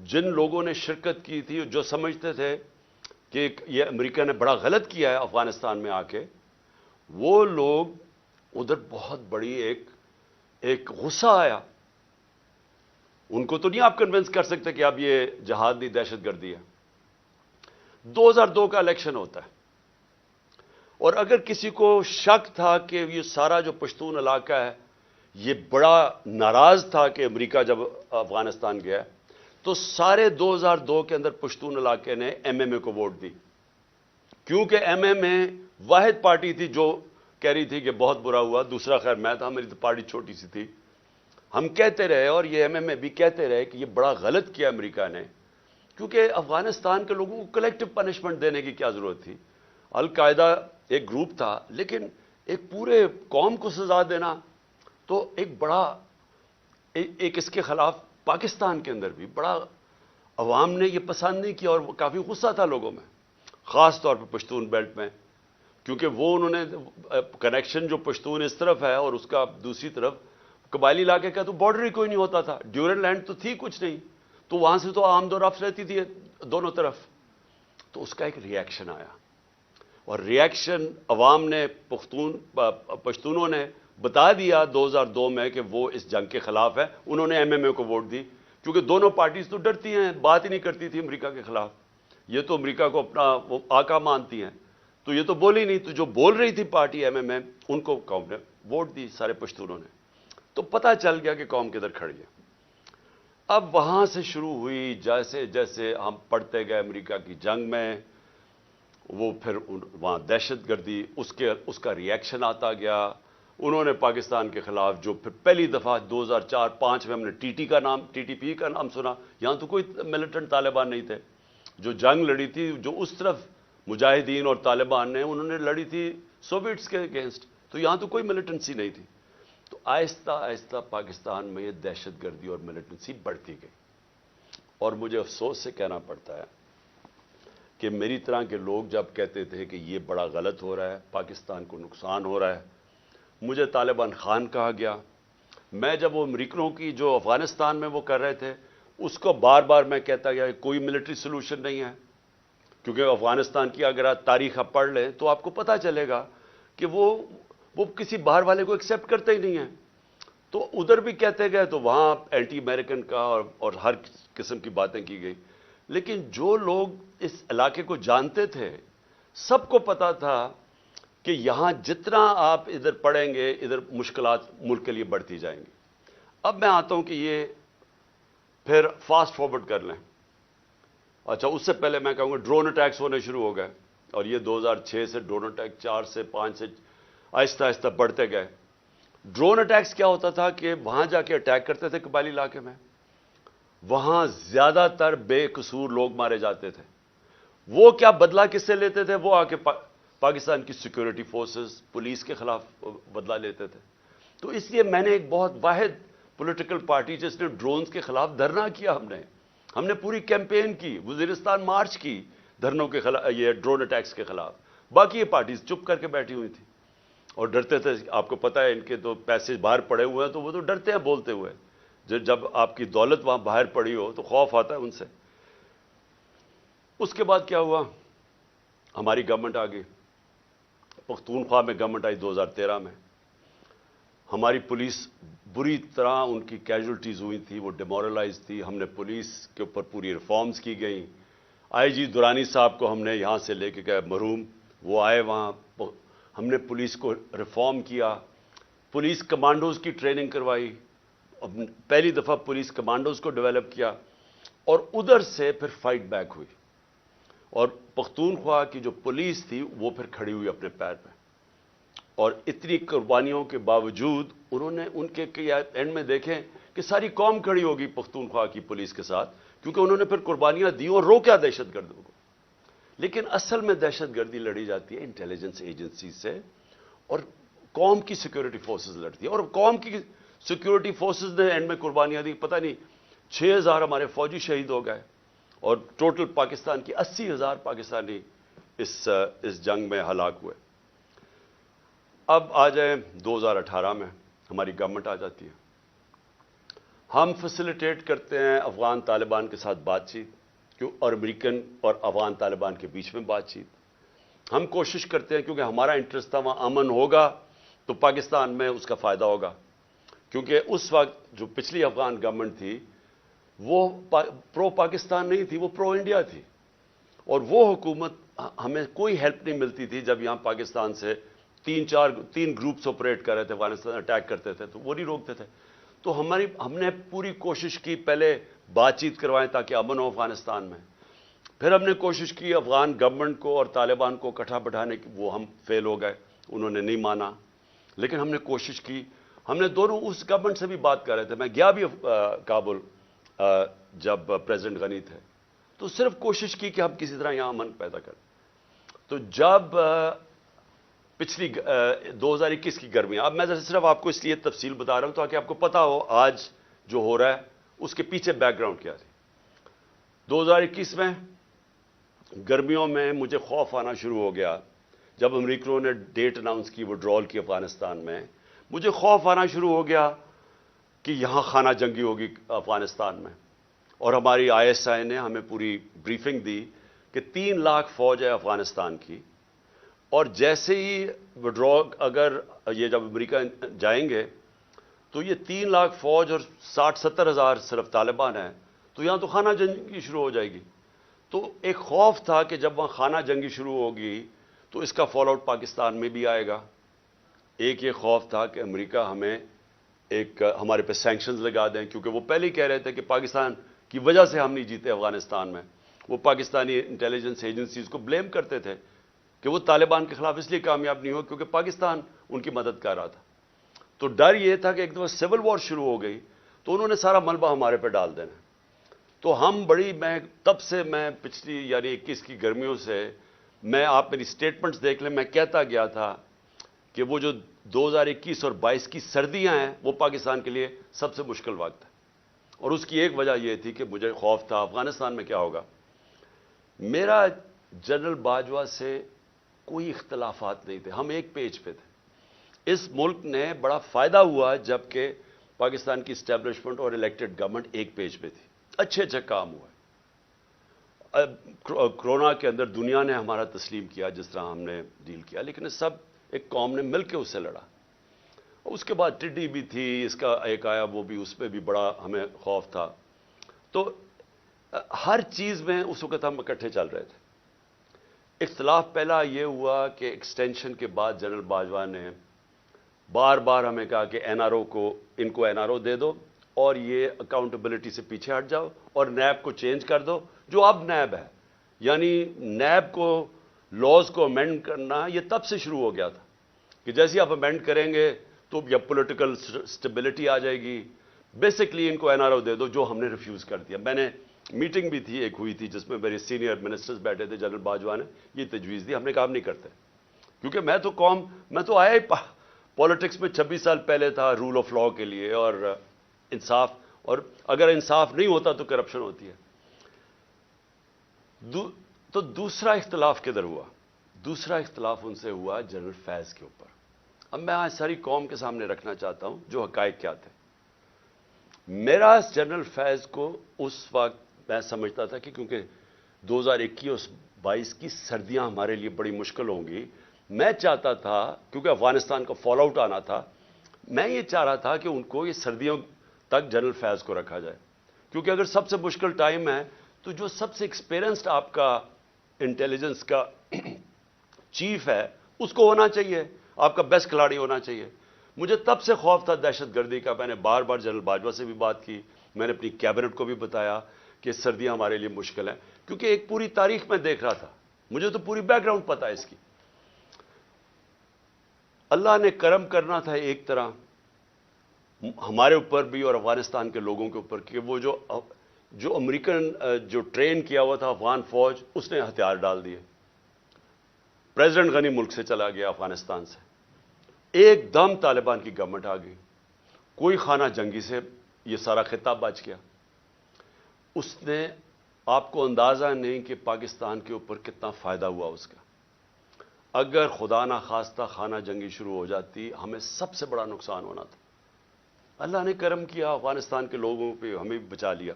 جن لوگوں نے شرکت کی تھی جو سمجھتے تھے کہ یہ امریکہ نے بڑا غلط کیا ہے افغانستان میں آ کے، وہ لوگ ادھر بہت بڑی ایک غصہ آیا. ان کو تو نہیں آپ کنونس کر سکتے کہ اب یہ جہاد نہیں دہشت گردی ہے. 2002 کا الیکشن ہوتا ہے، اور اگر کسی کو شک تھا کہ یہ سارا جو پشتون علاقہ ہے یہ بڑا ناراض تھا کہ امریکہ جب افغانستان گیا، تو سارے 2002 کے اندر پشتون علاقے نے ایم ایم اے کو ووٹ دی، کیونکہ ایم ایم اے واحد پارٹی تھی جو کہہ رہی تھی کہ بہت برا ہوا. دوسرا خیر میں تھا، میری تو پارٹی چھوٹی سی تھی. ہم کہتے رہے اور یہ ایم ایم اے بھی کہتے رہے کہ یہ بڑا غلط کیا امریکہ نے، کیونکہ افغانستان کے لوگوں کو کلیکٹو پنشمنٹ دینے کی کیا ضرورت تھی. القاعدہ ایک گروپ تھا، لیکن ایک پورے قوم کو سزا دینا تو ایک بڑا ایک اس کے خلاف پاکستان کے اندر بھی بڑا عوام نے یہ پسند نہیں کیا، اور کافی غصہ تھا لوگوں میں، خاص طور پہ پشتون بیلٹ میں، کیونکہ وہ انہوں نے کنیکشن جو پشتون اس طرف ہے اور اس کا دوسری طرف قبائلی علاقے کا تو بارڈر ہی کوئی نہیں ہوتا تھا. ڈیورن لینڈ تو تھی کچھ نہیں، تو وہاں سے تو آمد و رفت رہتی تھی دونوں طرف. تو اس کا ایک ری ایکشن آیا، اور ری ایکشن عوام نے پشتونوں نے بتا دیا 2002 میں کہ وہ اس جنگ کے خلاف ہے. انہوں نے ایم ایم اے کو ووٹ دی، کیونکہ دونوں پارٹیز تو ڈرتی ہیں، بات ہی نہیں کرتی تھی امریکہ کے خلاف. یہ تو امریکہ کو اپنا وہ آقا مانتی ہیں، تو یہ تو بولی نہیں. تو جو بول رہی تھی پارٹی ایم ایم اے، ان کو قوم نے ووٹ دی، سارے پشتونوں نے. تو پتہ چل گیا کہ قوم کدھر کھڑی ہے. اب وہاں سے شروع ہوئی، جیسے جیسے ہم پڑھتے گئے امریکہ کی جنگ میں، وہ پھر وہاں دہشت گردی، اس کا ری ایکشن آتا گیا. انہوں نے پاکستان کے خلاف جو پھر پہلی دفعہ 2004-05 میں ہم نے ٹی ٹی پی کا نام سنا. یہاں تو کوئی ملیٹنٹ طالبان نہیں تھے. جو جنگ لڑی تھی، جو اس طرف مجاہدین اور طالبان نے انہوں نے لڑی تھی سوویٹس کے اگینسٹ، تو یہاں تو کوئی ملیٹنسی نہیں تھی. تو آہستہ آہستہ پاکستان میں یہ دہشت گردی اور ملیٹنسی بڑھتی گئی. اور مجھے افسوس سے کہنا پڑتا ہے کہ میری طرح کے لوگ جب کہتے تھے کہ یہ بڑا غلط ہو رہا ہے، پاکستان کو نقصان ہو رہا ہے، مجھے طالبان خان کہا گیا. میں جب وہ امریکنوں کی جو افغانستان میں وہ کر رہے تھے، اس کو بار بار میں کہتا گیا کہ کوئی ملٹری سلوشن نہیں ہے، کیونکہ افغانستان کی اگر آپ تاریخ آپ پڑھ لیں تو آپ کو پتہ چلے گا کہ وہ کسی باہر والے کو ایکسیپٹ کرتے ہی نہیں ہیں. تو ادھر بھی کہتے گئے، تو وہاں اینٹی امریکن کا اور ہر قسم کی باتیں کی گئی. لیکن جو لوگ اس علاقے کو جانتے تھے، سب کو پتا تھا کہ یہاں جتنا آپ ادھر پڑھیں گے، ادھر مشکلات ملک کے لیے بڑھتی جائیں گی. اب میں آتا ہوں کہ یہ پھر فاسٹ فارورڈ کر لیں. اچھا، اس سے پہلے میں کہوں گا ڈرون اٹیکس ہونے شروع ہو گئے، اور یہ 2006 سے ڈرون اٹیک 4 سے 5 سے آہستہ آہستہ بڑھتے گئے. ڈرون اٹیکس کیا ہوتا تھا کہ وہاں جا کے اٹیک کرتے تھے قبائلی علاقے میں، وہاں زیادہ تر بے قصور لوگ مارے جاتے تھے. وہ کیا بدلہ کس سے لیتے تھے؟ وہ آ کے پاکستان کی سیکورٹی فورسز، پولیس کے خلاف بدلہ لیتے تھے. تو اس لیے میں نے ایک بہت واحد پولیٹیکل پارٹی جس نے ڈرونز کے خلاف دھرنا کیا، ہم نے پوری کیمپین کی، وزیرستان مارچ کی دھرنوں کے خلاف، یہ ڈرون اٹیکس کے خلاف. باقی یہ پارٹیز چپ کر کے بیٹھی ہوئی تھی اور ڈرتے تھے. آپ کو پتہ ہے ان کے تو پیسے باہر پڑے ہوئے ہیں، تو وہ تو ڈرتے ہیں بولتے ہوئے. جب آپ کی دولت وہاں باہر پڑی ہو تو خوف آتا ہے ان سے. اس کے بعد کیا ہوا؟ ہماری گورنمنٹ آ گئی، پختونخوا میں گورنمنٹ آئی 2013 میں. ہماری پولیس بری طرح ان کی کیجولٹیز ہوئی تھی، وہ ڈیمورلائز تھی. ہم نے پولیس کے اوپر پوری ریفارمز کی گئیں. آئی جی درانی صاحب کو ہم نے یہاں سے لے کے گئے مرحوم، وہ آئے وہاں. ہم نے پولیس کو ریفارم کیا، پولیس کمانڈوز کی ٹریننگ کروائی، پہلی دفعہ پولیس کمانڈوز کو ڈیولپ کیا. اور ادھر سے پھر فائٹ بیک ہوئی، اور پختونخوا کی جو پولیس تھی وہ پھر کھڑی ہوئی اپنے پیر پہ. اور اتنی قربانیوں کے باوجود انہوں نے ان کے اینڈ میں دیکھیں کہ ساری قوم کھڑی ہوگی پختونخوا کی پولیس کے ساتھ، کیونکہ انہوں نے پھر قربانیاں دی اور روکا دہشت گردوں کو. لیکن اصل میں دہشت گردی لڑی جاتی ہے انٹیلیجنس ایجنسی سے، اور قوم کی سیکورٹی فورسز لڑتی ہے. اور قوم کی سیکورٹی فورسز نے اینڈ میں قربانیاں دی. پتہ نہیں 6000 ہمارے فوجی شہید ہو گئے، اور ٹوٹل پاکستان کی 80,000 پاکستانی اس جنگ میں ہلاک ہوئے. اب آ جائیں 2018 میں ہماری گورنمنٹ آ جاتی ہے. ہم فیسیلیٹیٹ کرتے ہیں افغان طالبان کے ساتھ بات چیت اور امریکن اور افغان طالبان کے بیچ میں بات چیت. ہم کوشش کرتے ہیں کیونکہ ہمارا انٹرسٹ تھا وہاں امن ہوگا تو پاکستان میں اس کا فائدہ ہوگا. کیونکہ اس وقت جو پچھلی افغان گورنمنٹ تھی وہ پرو پاکستان نہیں تھی, وہ پرو انڈیا تھی, اور وہ حکومت ہمیں کوئی ہیلپ نہیں ملتی تھی. جب یہاں پاکستان سے تین گروپس آپریٹ کر رہے تھے, افغانستان اٹیک کرتے تھے, تو وہ نہیں روکتے تھے. تو ہم نے پوری کوشش کی پہلے بات چیت کروائیں تاکہ امن ہو افغانستان میں. پھر ہم نے کوشش کی افغان گورنمنٹ کو اور طالبان کو اکٹھا بٹھانے کی, وہ ہم فیل ہو گئے, انہوں نے نہیں مانا. لیکن ہم نے کوشش کی, ہم نے دونوں اس گورنمنٹ سے بھی بات کر رہے تھے. میں گیا بھی کابل جب پریزیڈنٹ غنی تھے, تو صرف کوشش کی کہ ہم کسی طرح یہاں امن پیدا کریں. تو جب پچھلی 2021 کی گرمیاں, اب میں صرف آپ کو اس لیے تفصیل بتا رہا ہوں تاکہ آپ کو پتا ہو آج جو ہو رہا ہے اس کے پیچھے بیک گراؤنڈ کیا تھی. 2021 میں گرمیوں میں مجھے خوف آنا شروع ہو گیا جب امریکیوں نے ڈیٹ اناؤنس کی وڈرال کی افغانستان میں. مجھے خوف آنا شروع ہو گیا کہ یہاں خانہ جنگی ہوگی افغانستان میں. اور ہماری ISI نے ہمیں پوری بریفنگ دی کہ 3 لاکھ فوج ہے افغانستان کی, اور جیسے ہی وڈرا اگر یہ جب امریکہ جائیں گے تو یہ 3 لاکھ فوج اور 60-70 ہزار صرف طالبان ہیں, تو یہاں تو خانہ جنگی شروع ہو جائے گی. تو ایک خوف تھا کہ جب وہاں خانہ جنگی شروع ہوگی تو اس کا فال آؤٹ پاکستان میں بھی آئے گا. ایک یہ خوف تھا کہ امریکہ ہمیں ہمارے پہ سینکشنز لگا دیں, کیونکہ وہ پہلے ہی کہہ رہے تھے کہ پاکستان کی وجہ سے ہم نہیں جیتے افغانستان میں. وہ پاکستانی انٹیلیجنس ایجنسیز کو بلیم کرتے تھے کہ وہ طالبان کے خلاف اس لیے کامیاب نہیں ہو کیونکہ پاکستان ان کی مدد کر رہا تھا. تو ڈر یہ تھا کہ ایک دفعہ سول وار شروع ہو گئی تو انہوں نے سارا ملبہ ہمارے پہ ڈال دینا. تو ہم تب سے میں پچھلی یعنی 21 کی گرمیوں سے آپ میری سٹیٹمنٹس دیکھ لیں, میں کہتا گیا تھا کہ وہ جو 2021 اور 22 کی سردیاں ہیں وہ پاکستان کے لیے سب سے مشکل وقت ہے. اور اس کی ایک وجہ یہ تھی کہ مجھے خوف تھا افغانستان میں کیا ہوگا. میرا جنرل باجوہ سے کوئی اختلافات نہیں تھے, ہم ایک پیج پہ تھے. اس ملک نے بڑا فائدہ ہوا جب کہ پاکستان کی اسٹیبلشمنٹ اور الیکٹڈ گورنمنٹ ایک پیج پہ تھی. اچھے کام ہوا. کرونا کے اندر دنیا نے ہمارا تسلیم کیا جس طرح ہم نے ڈیل کیا, لیکن سب ایک قوم نے مل کے اس سے لڑا. اس کے بعد ٹڈی بھی تھی, اس کا ایک آیا وہ بھی, اس پہ بھی بڑا ہمیں خوف تھا. تو ہر چیز میں اس وقت ہم اکٹھے چل رہے تھے. اختلاف پہلا یہ ہوا کہ ایکسٹینشن کے بعد جنرل باجوہ نے بار بار ہمیں کہا کہ NRO کو NRO دے دو اور یہ اکاؤنٹیبلٹی سے پیچھے ہٹ جاؤ اور نیب کو چینج کر دو جو اب نیب ہے. یعنی نیب کو لاز کو امینڈ کرنا یہ تب سے شروع ہو گیا تھا کہ جیسے آپ امینڈ کریں گے تو یا پولیٹیکل سٹیبلٹی آ جائے گی. بیسکلی ان کو NRO دے دو, جو ہم نے ریفیوز کر دیا. میں نے میٹنگ بھی تھی ایک ہوئی تھی جس میں میرے سینئر منسٹرز بیٹھے تھے, جنرل باجوہ نے یہ تجویز دی. ہم نے کام نہیں کرتے کیونکہ میں تو آیا ہی پالیٹکس میں 26 سال پہلے تھا رول آف لاء کے لیے اور انصاف, اور اگر انصاف نہیں ہوتا تو کرپشن ہوتی ہے. تو دوسرا اختلاف کدھر ہوا؟ دوسرا اختلاف ان سے ہوا جنرل فیض کے اوپر. اب میں آج ساری قوم کے سامنے رکھنا چاہتا ہوں جو حقائق کیا تھے. میرا جنرل فیض کو اس وقت میں سمجھتا تھا کہ کیونکہ 2021-22 کی سردیاں ہمارے لیے بڑی مشکل ہوں گی, میں چاہتا تھا کیونکہ افغانستان کا فال آؤٹ آنا تھا, میں یہ چاہ رہا تھا کہ ان کو یہ سردیوں تک جنرل فیض کو رکھا جائے. کیونکہ اگر سب سے مشکل ٹائم ہے تو جو سب سے ایکسپیرینسڈ آپ کا انٹیلیجنس کا چیف ہے اس کو ہونا چاہیے, آپ کا بیسٹ کھلاڑی ہونا چاہیے. مجھے تب سے خوف تھا دہشت گردی کا. میں نے بار بار جنرل باجوہ سے بھی بات کی, میں نے اپنی کیبنٹ کو بھی بتایا کہ سردیاں ہمارے لیے مشکل ہیں, کیونکہ ایک پوری تاریخ میں دیکھ رہا تھا, مجھے تو پوری بیک گراؤنڈ پتا ہے اس کی. اللہ نے کرم کرنا تھا ایک طرح ہمارے اوپر بھی اور افغانستان کے لوگوں کے اوپر کہ وہ جو امریکن جو ٹرین کیا ہوا تھا افغان فوج اس نے ہتھیار ڈال دیے. پریزیڈنٹ غنی ملک سے چلا گیا افغانستان سے, ایک دم طالبان کی گورنمنٹ آ گئی, کوئی خانہ جنگی سے یہ سارا خطہ بچ گیا. اس نے آپ کو اندازہ نہیں کہ پاکستان کے اوپر کتنا فائدہ ہوا اس کا. اگر خدا نہ خواستہ خانہ جنگی شروع ہو جاتی ہمیں سب سے بڑا نقصان ہونا تھا. اللہ نے کرم کیا, افغانستان کے لوگوں پہ ہمیں بھی بچا لیا.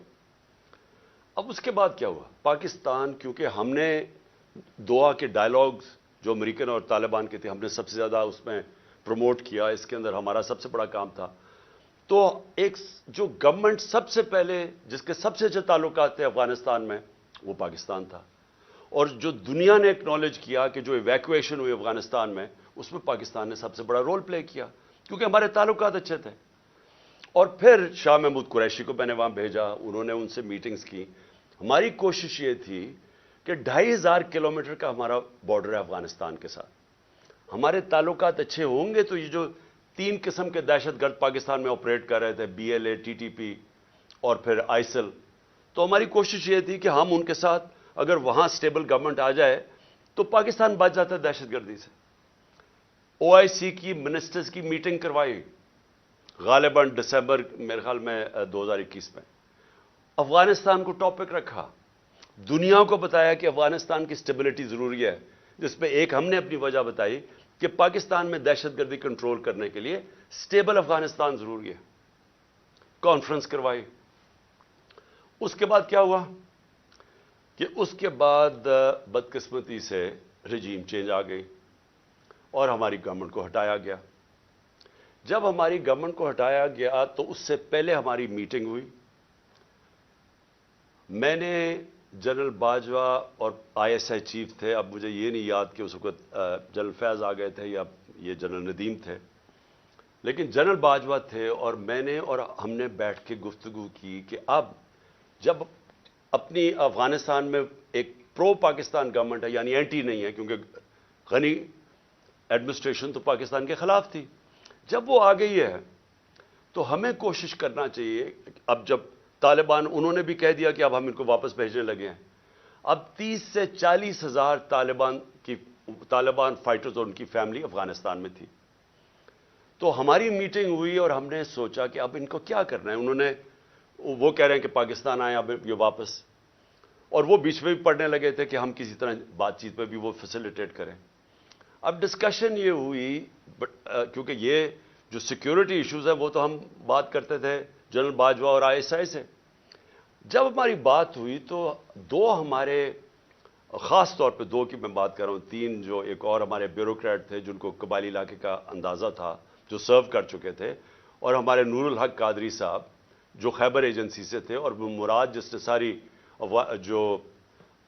اب اس کے بعد کیا ہوا؟ پاکستان, کیونکہ ہم نے دعا کے ڈائلاگز جو امریکن اور طالبان کے تھے, ہم نے سب سے زیادہ اس میں پروموٹ کیا, اس کے اندر ہمارا سب سے بڑا کام تھا. تو ایک جو گورنمنٹ سب سے پہلے جس کے سب سے اچھے تعلقات تھے افغانستان میں, وہ پاکستان تھا. اور جو دنیا نے ایکنالج کیا کہ جو ایویکویشن ہوئی افغانستان میں, اس میں پاکستان نے سب سے بڑا رول پلے کیا, کیونکہ ہمارے تعلقات اچھے تھے. اور پھر شاہ محمود قریشی کو میں نے وہاں بھیجا, انہوں نے ان سے میٹنگز کی. ہماری کوشش یہ تھی کہ 2500 کلومیٹر کا ہمارا بارڈر ہے افغانستان کے ساتھ. ہمارے تعلقات اچھے ہوں گے تو یہ جو 3 قسم کے دہشت گرد پاکستان میں آپریٹ کر رہے تھے, BLA, TTP اور پھر ISIL, تو ہماری کوشش یہ تھی کہ ہم ان کے ساتھ اگر وہاں سٹیبل گورنمنٹ آ جائے تو پاکستان بچ جاتا ہے دہشت گردی سے. OIC کی منسٹرز کی میٹنگ کروائی غالباً دسمبر میرے خیال میں 2021 میں. افغانستان کو ٹاپک رکھا, دنیا کو بتایا کہ افغانستان کی سٹیبلٹی ضروری ہے, جس پہ ایک ہم نے اپنی وجہ بتائی کہ پاکستان میں دہشت گردی کنٹرول کرنے کے لیے سٹیبل افغانستان ضروری ہے. کانفرنس کروائی. اس کے بعد کیا ہوا کہ اس کے بعد بدقسمتی سے رجیم چینج آ گئی اور ہماری گورنمنٹ کو ہٹایا گیا. جب ہماری گورنمنٹ کو ہٹایا گیا تو اس سے پہلے ہماری میٹنگ ہوئی. میں نے جنرل باجوہ اور ISI چیف تھے, اب مجھے یہ نہیں یاد کہ اس وقت جنرل فیض آ گئے تھے یا یہ جنرل ندیم تھے, لیکن جنرل باجوہ تھے, اور میں نے اور ہم نے بیٹھ کے گفتگو کی کہ اب جب اپنی افغانستان میں ایک پرو پاکستان گورنمنٹ ہے, یعنی اینٹی نہیں ہے, کیونکہ غنی ایڈمنسٹریشن تو پاکستان کے خلاف تھی, جب وہ آ گئی ہے تو ہمیں کوشش کرنا چاہیے. اب جب طالبان, انہوں نے بھی کہہ دیا کہ اب ہم ان کو واپس بھیجنے لگے ہیں. اب 30 سے 40 ہزار طالبان فائٹرز اور ان کی فیملی افغانستان میں تھی. تو ہماری میٹنگ ہوئی اور ہم نے سوچا کہ اب ان کو کیا کرنا ہے. انہوں نے, وہ کہہ رہے ہیں کہ پاکستان آئے اب یہ واپس, اور وہ بیچ میں بھی پڑھنے لگے تھے کہ ہم کسی طرح بات چیت پہ بھی وہ فیسیلیٹیٹ کریں. اب ڈسکشن یہ ہوئی, کیونکہ یہ جو سیکیورٹی ایشوز ہے وہ تو ہم بات کرتے تھے جنرل باجوہ اور ISI سے. جب ہماری بات ہوئی تو 2 ہمارے, خاص طور پہ 2 کی میں بات کر رہا ہوں, 3 جو ایک اور ہمارے بیوروکریٹ تھے جن کو قبائلی علاقے کا اندازہ تھا, جو سرو کر چکے تھے, اور ہمارے نور الحق قادری صاحب جو خیبر ایجنسی سے تھے, اور مراد جس نے ساری جو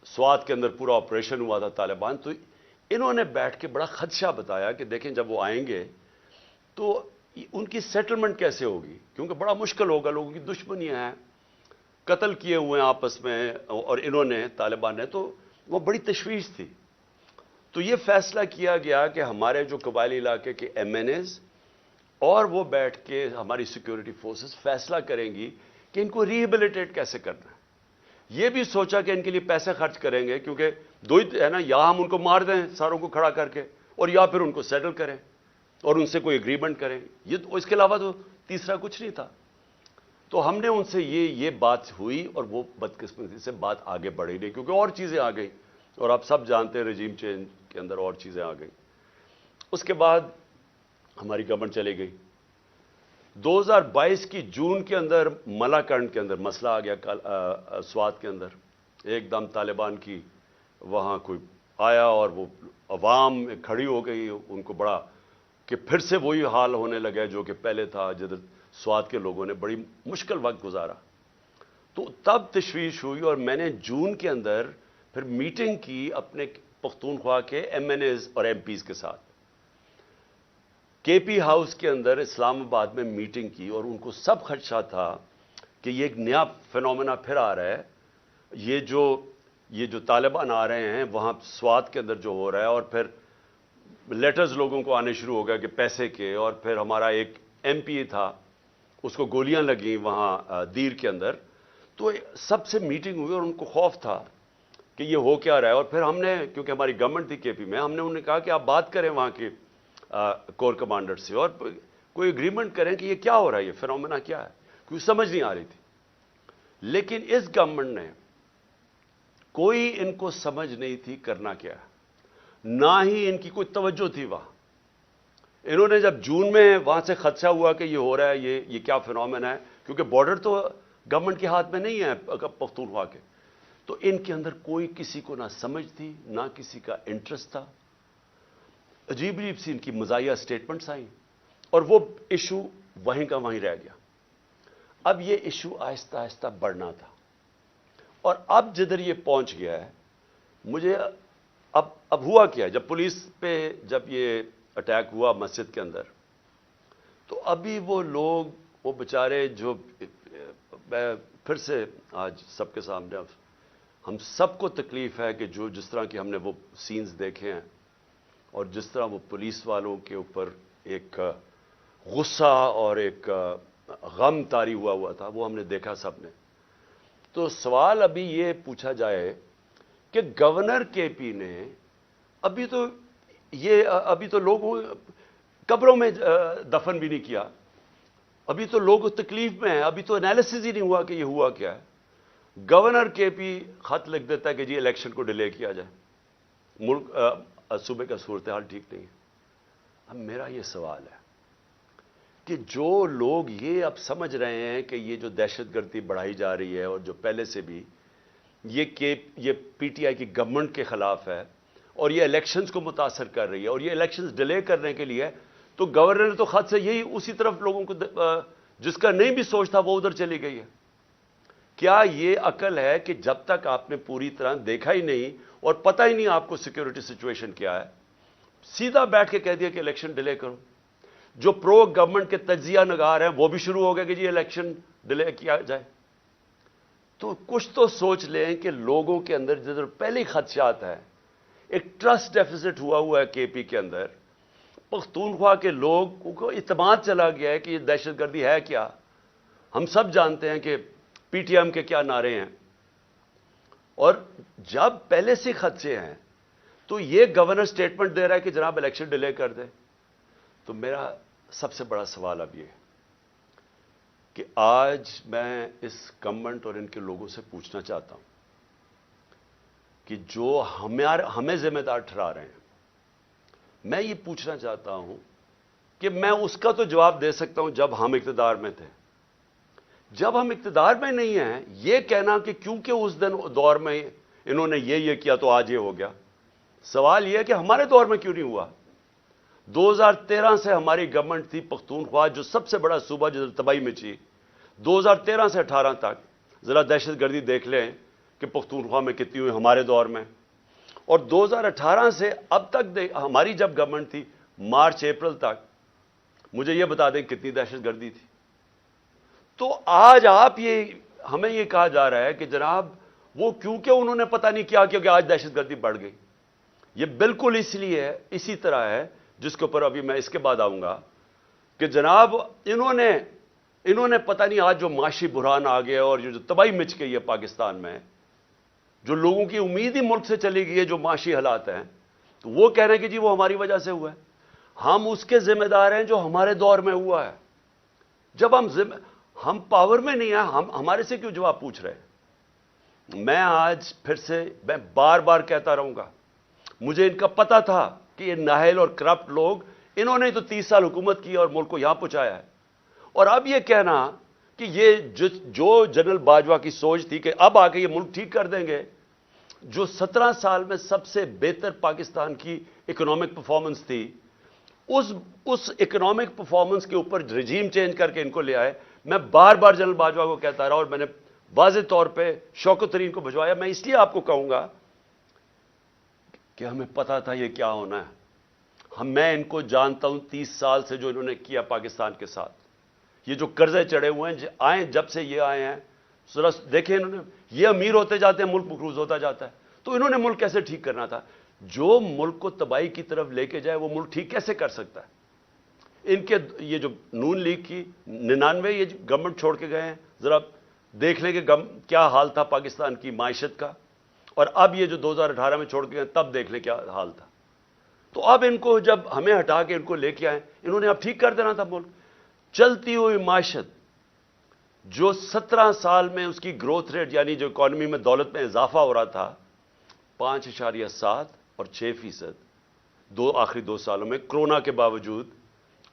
سوات کے اندر پورا آپریشن ہوا تھا طالبان. تو انہوں نے بیٹھ کے بڑا خدشہ بتایا کہ دیکھیں جب وہ آئیں گے تو ان کی سیٹلمنٹ کیسے ہوگی, کیونکہ بڑا مشکل ہوگا, لوگوں کی دشمنیاں ہیں, قتل کیے ہوئے ہیں آپس میں, اور انہوں نے, طالبان نے, تو وہ بڑی تشویش تھی. تو یہ فیصلہ کیا گیا کہ ہمارے جو قبائلی علاقے کے MNAs اور وہ بیٹھ کے ہماری سیکیورٹی فورسز فیصلہ کریں گی کہ ان کو ریہیبلیٹیٹ کیسے کرنا ہے. یہ بھی سوچا کہ ان کے لیے پیسے خرچ کریں گے, کیونکہ 2 ہی ہے نا, یا ہم ان کو مار دیں ساروں کو کھڑا کر کے, اور یا پھر ان کو سیٹل کریں اور ان سے کوئی اگریمنٹ کریں. یہ اس کے علاوہ تو تیسرا کچھ نہیں تھا. تو ہم نے ان سے یہ بات ہوئی, اور وہ بدقسمتی سے بات آگے بڑھی نہیں, کیونکہ اور چیزیں آ گئیں, اور آپ سب جانتے ہیں رجیم چینج کے اندر اور چیزیں آ گئیں. اس کے بعد ہماری گورنمنٹ چلی گئی. 2022 کی جون کے اندر ملاکنڈ کے اندر مسئلہ آ گیا, سوات کے اندر ایک دم طالبان کی وہاں کوئی آیا, اور وہ عوام کھڑی ہو گئی, ان کو بڑا کہ پھر سے وہی حال ہونے لگے جو کہ پہلے تھا, جدھر سوات کے لوگوں نے بڑی مشکل وقت گزارا. تو تب تشویش ہوئی, اور میں نے جون کے اندر پھر میٹنگ کی اپنے پختونخوا کے MNAs اور MPs کے ساتھ, KP ہاؤس کے اندر اسلام آباد میں میٹنگ کی, اور ان کو سب خدشہ تھا کہ یہ ایک نیا فینومینا پھر آ رہا ہے. یہ جو طالبان آ رہے ہیں وہاں سوات کے اندر جو ہو رہا ہے, اور پھر لیٹرز لوگوں کو آنے شروع ہو گیا کہ پیسے کے, اور پھر ہمارا ایک MP تھا اس کو گولیاں لگیں وہاں دیر کے اندر. تو سب سے میٹنگ ہوئی اور ان کو خوف تھا کہ یہ ہو کیا رہا ہے. اور پھر ہم نے, کیونکہ ہماری گورنمنٹ تھی KP میں, ہم نے انہیں کہا کہ آپ بات کریں وہاں کے کور کمانڈر سے, اور کوئی اگریمنٹ کریں کہ یہ کیا ہو رہا ہے, یہ فینومینا کیا ہے, کیونکہ سمجھ نہیں آ رہی تھی. لیکن اس گورنمنٹ نے کوئی ان کو سمجھ نہیں تھی کرنا کیا ہے, نہ ہی ان کی کوئی توجہ تھی وہاں. انہوں نے جب جون میں وہاں سے خدشہ ہوا کہ یہ ہو رہا ہے، یہ کیا فینومین ہے، کیونکہ بارڈر تو گورنمنٹ کے ہاتھ میں نہیں ہے پختونخوا کے، تو ان کے اندر کوئی کسی کو نہ سمجھ تھی، نہ کسی کا انٹرسٹ تھا. عجیب عجیب سی ان کی مزاحیہ سٹیٹمنٹس آئیں اور وہ ایشو وہیں کا وہیں رہ گیا. اب یہ ایشو آہستہ آہستہ بڑھنا تھا، اور اب جدھر یہ پہنچ گیا ہے، مجھے اب ہوا کیا، جب پولیس پہ جب یہ اٹیک ہوا مسجد کے اندر، تو ابھی وہ لوگ، وہ بیچارے، جو میں پھر سے آج سب کے سامنے، ہم سب کو تکلیف ہے کہ جو جس طرح کی ہم نے وہ سینز دیکھے ہیں، اور جس طرح وہ پولیس والوں کے اوپر ایک غصہ اور ایک غم طاری ہوا تھا، وہ ہم نے دیکھا سب نے. تو سوال ابھی یہ پوچھا جائے کہ گورنر کے پی نے ابھی تو لوگوں قبروں میں دفن بھی نہیں کیا، ابھی تو لوگ تکلیف میں ہیں، ابھی تو انالیسس ہی نہیں ہوا کہ یہ ہوا کیا ہے. گورنر کے پی خط لکھ دیتا ہے کہ جی الیکشن کو ڈیلے کیا جائے، ملک صوبے کا صورتحال ٹھیک نہیں ہے. اب میرا یہ سوال ہے کہ جو لوگ یہ اب سمجھ رہے ہیں کہ یہ جو دہشت گردی بڑھائی جا رہی ہے، اور جو پہلے سے بھی یہ پی ٹی آئی کی گورنمنٹ کے خلاف ہے، اور یہ الیکشنز کو متاثر کر رہی ہے، اور یہ الیکشنز ڈیلے کرنے کے لیے، تو گورنر نے تو خط سے یہی اسی طرف لوگوں کو، جس کا نہیں بھی سوچ تھا وہ ادھر چلی گئی ہے. کیا یہ عقل ہے کہ جب تک آپ نے پوری طرح دیکھا ہی نہیں اور پتہ ہی نہیں آپ کو سیکیورٹی سچویشن کیا ہے، سیدھا بیٹھ کے کہہ دیا کہ الیکشن ڈیلے کرو؟ جو پرو گورنمنٹ کے تجزیہ نگار ہیں وہ بھی شروع ہو گئے کہ جی الیکشن ڈیلے کیا جائے. تو کچھ تو سوچ لیں کہ لوگوں کے اندر جدھر پہلے خدشات ہیں، ایک ٹرسٹ ڈیفیسٹ ہوا ہے کے پی کے اندر. پختونخوا کے لوگ کو اعتماد چلا گیا ہے کہ یہ دہشت گردی ہے کیا. ہم سب جانتے ہیں کہ پی ٹی ایم کے کیا نعرے ہیں، اور جب پہلے سے خدشے ہیں تو یہ گورنر سٹیٹمنٹ دے رہا ہے کہ جناب الیکشن ڈیلے کر دے. تو میرا سب سے بڑا سوال اب یہ ہے کہ آج میں اس گورنمنٹ اور ان کے لوگوں سے پوچھنا چاہتا ہوں کہ جو ہمیں ذمہ دار ٹھہرا رہے ہیں، میں یہ پوچھنا چاہتا ہوں کہ میں اس کا تو جواب دے سکتا ہوں جب ہم اقتدار میں تھے. جب ہم اقتدار میں نہیں ہیں، یہ کہنا کہ کیونکہ اس دور میں انہوں نے یہ کیا تو آج یہ ہو گیا. سوال یہ ہے کہ ہمارے دور میں کیوں نہیں ہوا؟ 2013 سے ہماری گورنمنٹ تھی پختونخوا، جو سب سے بڑا صوبہ جو تباہی مچی. 2013 سے 18 تک ذرا دہشت گردی دیکھ لیں کہ پختونخوا میں کتنی ہوئی ہمارے دور میں. اور 2018 سے اب تک ہماری جب گورنمنٹ تھی، مارچ اپریل تک، مجھے یہ بتا دیں کتنی دہشت گردی تھی. تو آج ہمیں یہ کہا جا رہا ہے کہ جناب وہ کیونکہ انہوں نے پتہ نہیں کیا کیونکہ آج دہشت گردی بڑھ گئی. یہ بالکل اسی طرح ہے، جس کے اوپر ابھی میں اس کے بعد آؤں گا، کہ جناب انہوں نے پتہ نہیں آج جو معاشی بحران آ گیا اور جو تباہی مچ گئی ہے پاکستان میں، جو لوگوں کی امید ہی ملک سے چلی گئی ہے، جو معاشی حالات ہیں، تو وہ کہہ رہے ہیں کہ جی وہ ہماری وجہ سے ہوا ہے. ہم اس کے ذمہ دار ہیں جو ہمارے دور میں ہوا ہے. جب ہم پاور میں نہیں ہیں، ہمارے سے کیوں جواب پوچھ رہے ہیں؟ میں آج پھر سے میں بار بار کہتا رہوں گا، مجھے ان کا پتہ تھا کہ یہ نااہل اور کرپٹ لوگ، انہوں نے تو 30 سال حکومت کی اور ملک کو یہاں پہنچایا ہے. اور اب یہ کہنا کہ یہ جو جنرل باجوہ کی سوچ تھی کہ اب آ کے یہ ملک ٹھیک کر دیں گے، جو 17 سال میں سب سے بہتر پاکستان کی اکنامک پرفارمنس تھی، اس اکنامک پرفارمنس کے اوپر رجیم چینج کر کے ان کو لے آئے. میں بار بار جنرل باجوہ کو کہتا رہا اور میں نے واضح طور پہ شوکت ترین کو بھجوایا. میں اس لیے آپ کو کہوں گا کہ ہمیں پتا تھا یہ کیا ہونا ہے. میں ان کو جانتا ہوں 30 سال سے، جو انہوں نے کیا پاکستان کے ساتھ. یہ جو قرضے چڑھے ہوئے ہیں، جب سے یہ آئے ہیں، ذرا دیکھیں انہوں نے، یہ امیر ہوتے جاتے ہیں، ملک مقروض ہوتا جاتا ہے. تو انہوں نے ملک کیسے ٹھیک کرنا تھا؟ جو ملک کو تباہی کی طرف لے کے جائے وہ ملک ٹھیک کیسے کر سکتا ہے؟ ان کے یہ جو نون لیگ کی 99 یہ گورنمنٹ چھوڑ کے گئے ہیں، ذرا دیکھ لیں کہ کیا حال تھا پاکستان کی معیشت کا، اور اب یہ جو 2018 میں چھوڑ کے گئے تب دیکھ لیں کیا حال تھا. تو اب ان کو جب ہمیں ہٹا کے ان کو لے کے آئے، انہوں نے اب ٹھیک کر دینا تھا ملک. چلتی ہوئی معیشت جو 17 سال میں اس کی گروتھ ریٹ، یعنی جو اکانومی میں دولت میں اضافہ ہو رہا تھا 5.7 اور 6%، آخری 2 سالوں میں کرونا کے باوجود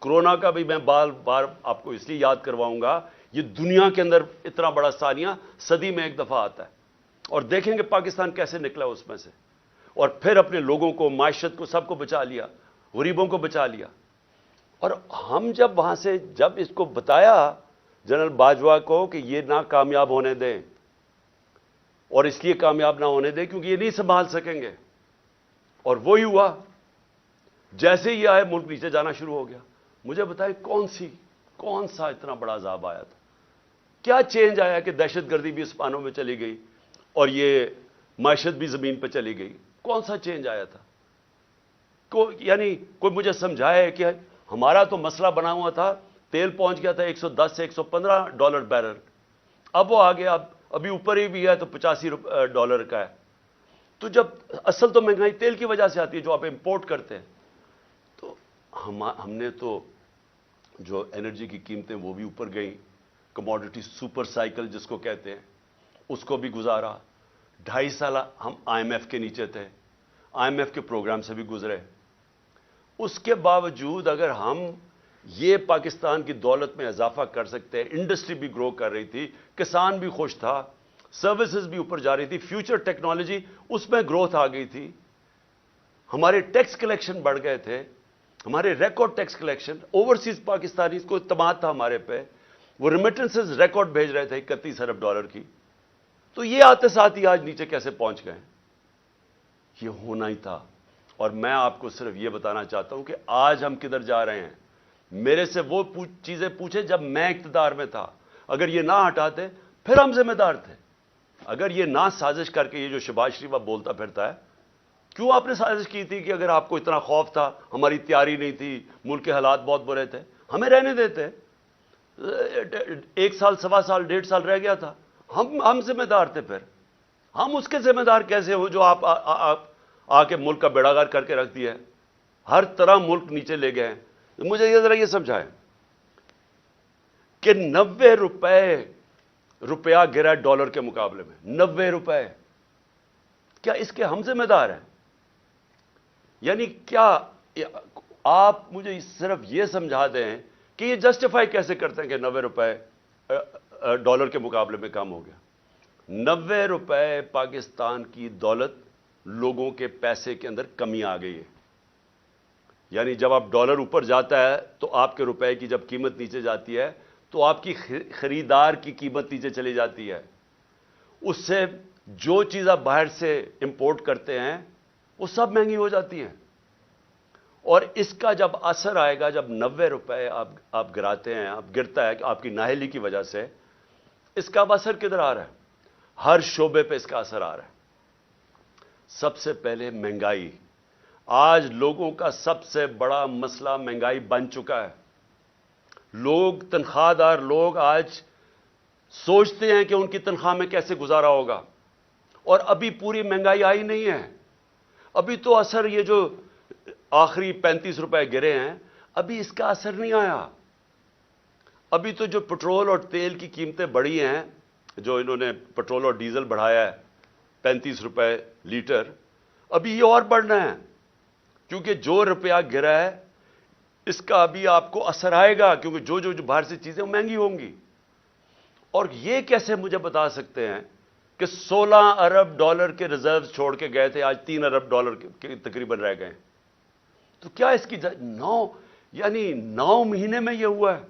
کورونا کا بھی میں بار بار آپ کو اس لیے یاد کرواؤں گا، یہ دنیا کے اندر اتنا بڑا ثانیہ صدی میں ایک دفعہ آتا ہے، اور دیکھیں گے پاکستان کیسے نکلا اس میں سے، اور پھر اپنے لوگوں کو، معیشت کو، سب کو بچا لیا، غریبوں کو بچا لیا۔ اور ہم جب وہاں سے جب اس کو بتایا جنرل باجوہ کو کہ یہ نہ کامیاب ہونے دیں، اور اس لیے کامیاب نہ ہونے دیں کیونکہ یہ نہیں سنبھال سکیں گے، اور وہی ہوا، جیسے ہی آئے ملک نیچے جانا شروع ہو گیا۔ مجھے بتائیں کون سا اتنا بڑا عذاب آیا تھا؟ کیا چینج آیا کہ دہشت گردی بھی اسپانوں میں چلی گئی اور یہ معیشت بھی زمین پہ چلی گئی؟ کون سا چینج آیا تھا؟ یعنی کوئی مجھے سمجھائے کہ ہمارا تو مسئلہ بنا ہوا تھا، تیل پہنچ گیا تھا 110 سے $115 بیرل، اب وہ آگے ابھی اوپر ہی بھی ہے تو $85 کا ہے۔ تو جب اصل تو مہنگائی تیل کی وجہ سے آتی ہے جو آپ امپورٹ کرتے ہیں، تو ہم نے تو جو انرجی کی قیمتیں وہ بھی اوپر گئیں، کموڈٹی سپر سائیکل جس کو کہتے ہیں اس کو بھی گزارا۔ 2.5 سال ہم IMF کے نیچے تھے، IMF کے پروگرام سے بھی گزرے۔ اس کے باوجود اگر ہم یہ پاکستان کی دولت میں اضافہ کر سکتے ہیں، انڈسٹری بھی گرو کر رہی تھی، کسان بھی خوش تھا، سروسز بھی اوپر جا رہی تھی، فیوچر ٹیکنالوجی اس میں گروتھ آ گئی تھی، ہمارے ٹیکس کلیکشن بڑھ گئے تھے، ہمارے record tax collection, overseas Pakistani کو اعتماد تھا ہمارے پہ، وہ ریمیٹنسز ریکارڈ بھیج رہے تھے $31 ارب کی، تو یہ آتے ساتھ ہی آج نیچے کیسے پہنچ گئے؟ یہ ہونا ہی تھا۔ اور میں آپ کو صرف یہ بتانا چاہتا ہوں کہ آج ہم کدھر جا رہے ہیں۔ میرے سے وہ چیزیں پوچھے جب میں اقتدار میں تھا، اگر یہ نہ ہٹاتے پھر ہم ذمہ دار تھے۔ اگر یہ نہ سازش کر کے، یہ جو شہباز شریف اب بولتا پھرتا ہے، کیوں آپ نے سازش کی تھی کہ اگر آپ کو اتنا خوف تھا، ہماری تیاری نہیں تھی، ملک کے حالات بہت برے تھے، ہمیں رہنے دیتے۔ 1 سال، 1.25 سال، 1.5 سال رہ گیا تھا، ہم ذمہ دار تھے۔ پھر ہم اس کے ذمہ دار کیسے ہو جو آپ آ کے ملک کا بیڑا غرق کر کے رکھ دیا ہے، ہر طرح ملک نیچے لے گئے ہیں۔ مجھے یہ ذرا یہ سمجھائیں کہ 90 روپیہ گرا ہے ڈالر کے مقابلے میں، 90 روپے، کیا اس کے ہم ذمہ دار ہیں؟ یعنی کیا آپ مجھے صرف یہ سمجھا دیں کہ یہ جسٹیفائی کیسے کرتے ہیں کہ 90 روپے ڈالر کے مقابلے میں کم ہو گیا؟ 90 روپے پاکستان کی دولت، لوگوں کے پیسے کے اندر کمی آ گئی ہے۔ یعنی جب آپ ڈالر اوپر جاتا ہے تو آپ کے روپے کی جب قیمت نیچے جاتی ہے تو آپ کی خریدار کی قیمت نیچے چلی جاتی ہے، اس سے جو چیز آپ باہر سے امپورٹ کرتے ہیں وہ سب مہنگی ہو جاتی ہیں۔ اور اس کا جب اثر آئے گا، جب 90 روپے آپ گراتے ہیں، آپ گرتا ہے آپ کی نااہلی کی وجہ سے، اس کا اب اثر کدھر آ رہا ہے؟ ہر شعبے پہ اس کا اثر آ رہا ہے۔ سب سے پہلے مہنگائی، آج لوگوں کا سب سے بڑا مسئلہ مہنگائی بن چکا ہے۔ لوگ، تنخواہ دار لوگ آج سوچتے ہیں کہ ان کی تنخواہ میں کیسے گزارا ہوگا، اور ابھی پوری مہنگائی آئی نہیں ہے۔ ابھی تو اثر، یہ جو آخری 35 روپے گرے ہیں، ابھی اس کا اثر نہیں آیا۔ ابھی تو جو پٹرول اور تیل کی قیمتیں بڑھی ہیں، جو انہوں نے پٹرول اور ڈیزل بڑھایا ہے 35 روپے لیٹر، ابھی یہ اور بڑھنا ہے، کیونکہ جو روپیہ گرا ہے اس کا ابھی آپ کو اثر آئے گا، کیونکہ جو باہر سے چیزیں مہنگی ہوں گی۔ اور یہ کیسے مجھے بتا سکتے ہیں کہ 16 ارب ڈالر کے ریزروز چھوڑ کے گئے تھے، آج 3 ارب ڈالر کے تقریباً رہ گئے؟ تو کیا اس کی 9 مہینے میں یہ ہوا ہے؟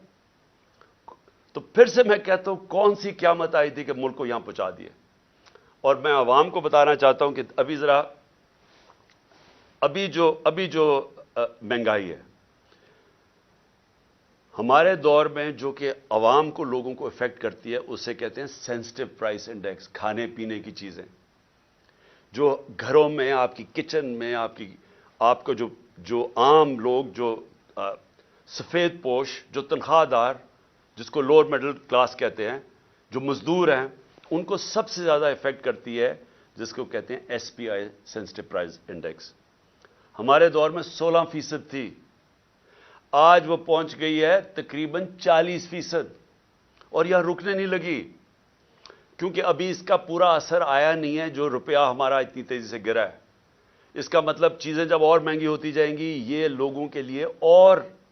تو پھر سے میں کہتا ہوں، کون سی قیامت آئی تھی کہ ملک کو یہاں پہنچا دیا؟ اور میں عوام کو بتانا چاہتا ہوں کہ ابھی جو مہنگائی ہے ہمارے دور میں، جو کہ عوام کو، لوگوں کو افیکٹ کرتی ہے، اسے کہتے ہیں سینسٹیو پرائس انڈیکس۔ کھانے پینے کی چیزیں جو گھروں میں، آپ کی کچن میں، آپ کو جو عام لوگ، جو سفید پوش، جو تنخواہ دار، جس کو لوور مڈل کلاس کہتے ہیں، جو مزدور ہیں، ان کو سب سے زیادہ افیکٹ کرتی ہے، جس کو کہتے ہیں SPI، سینسٹیو پرائس انڈیکس۔ ہمارے دور میں 16% تھی، آج وہ پہنچ گئی ہے تقریباً 40%، اور یہاں رکنے نہیں لگی، کیونکہ ابھی اس کا پورا اثر آیا نہیں ہے جو روپیہ ہمارا اتنی تیزی سے گرا ہے۔ اس کا مطلب چیزیں جب اور مہنگی ہوتی جائیں گی، یہ لوگوں کے لیے اور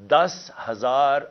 10,000